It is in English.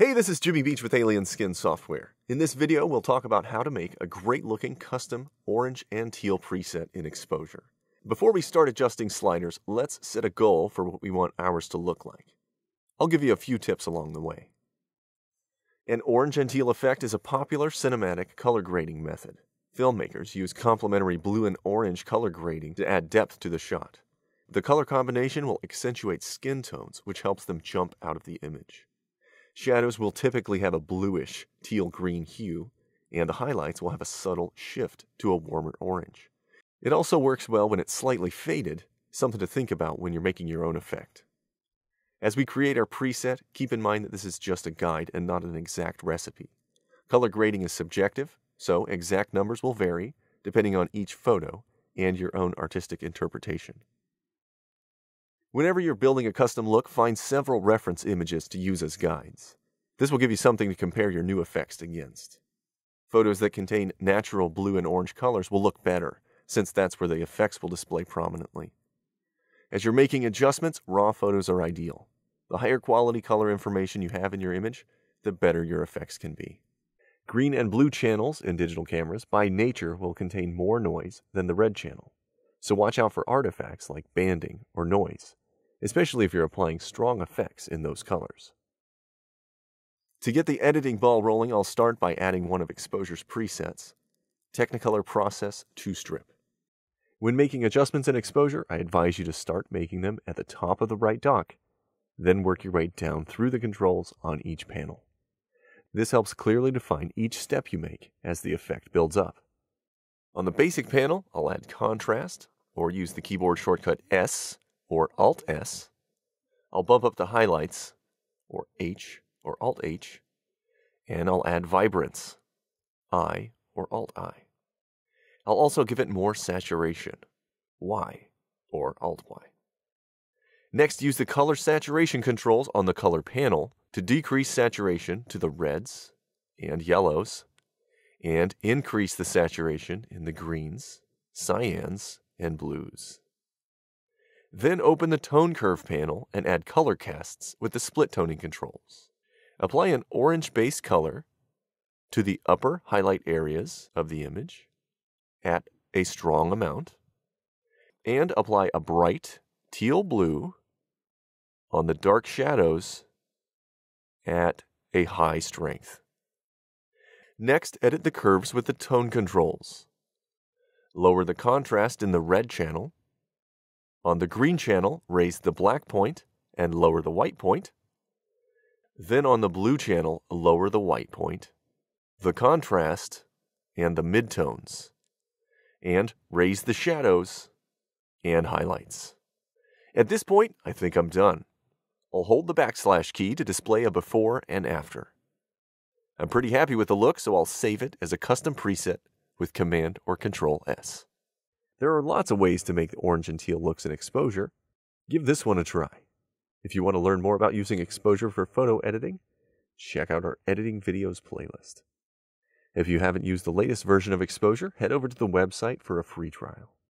Hey, this is Jimmy Beach with Alien Skin Software. In this video, we'll talk about how to make a great-looking custom orange and teal preset in exposure. Before we start adjusting sliders, let's set a goal for what we want ours to look like. I'll give you a few tips along the way. An orange and teal effect is a popular cinematic color grading method. Filmmakers use complementary blue and orange color grading to add depth to the shot. The color combination will accentuate skin tones, which helps them jump out of the image. Shadows will typically have a bluish teal-green hue, and the highlights will have a subtle shift to a warmer orange. It also works well when it's slightly faded, something to think about when you're making your own effect. As we create our preset, keep in mind that this is just a guide and not an exact recipe. Color grading is subjective, so exact numbers will vary depending on each photo and your own artistic interpretation. Whenever you're building a custom look, find several reference images to use as guides. This will give you something to compare your new effects against. Photos that contain natural blue and orange colors will look better, since that's where the effects will display prominently. As you're making adjustments, raw photos are ideal. The higher quality color information you have in your image, the better your effects can be. Green and blue channels in digital cameras by nature will contain more noise than the red channel. So watch out for artifacts like banding or noise, especially if you're applying strong effects in those colors. To get the editing ball rolling, I'll start by adding one of Exposure's presets, Technicolor Process 2-Strip. When making adjustments in Exposure, I advise you to start making them at the top of the right dock, then work your way down through the controls on each panel. This helps clearly define each step you make as the effect builds up. On the basic panel, I'll add contrast, or use the keyboard shortcut S or Alt-S. I'll bump up the highlights, or H or Alt-H, and I'll add vibrance, I or Alt-I. I'll also give it more saturation, Y or Alt-Y. Next, use the color saturation controls on the color panel to decrease saturation to the reds and yellows, and increase the saturation in the greens, cyans, and blues. Then open the Tone Curve panel and add color casts with the split toning controls. Apply an orange base color to the upper highlight areas of the image at a strong amount, and apply a bright teal blue on the dark shadows at a high strength. Next, edit the curves with the tone controls. Lower the contrast in the red channel. On the green channel, raise the black point and lower the white point. Then on the blue channel, lower the white point, the contrast, and the midtones. And raise the shadows and highlights. At this point, I think I'm done. I'll hold the backslash key to display a before and after. I'm pretty happy with the look, so I'll save it as a custom preset with Command or Control S. There are lots of ways to make the orange and teal looks in Exposure. Give this one a try. If you want to learn more about using Exposure for photo editing, check out our editing videos playlist. If you haven't used the latest version of Exposure, head over to the website for a free trial.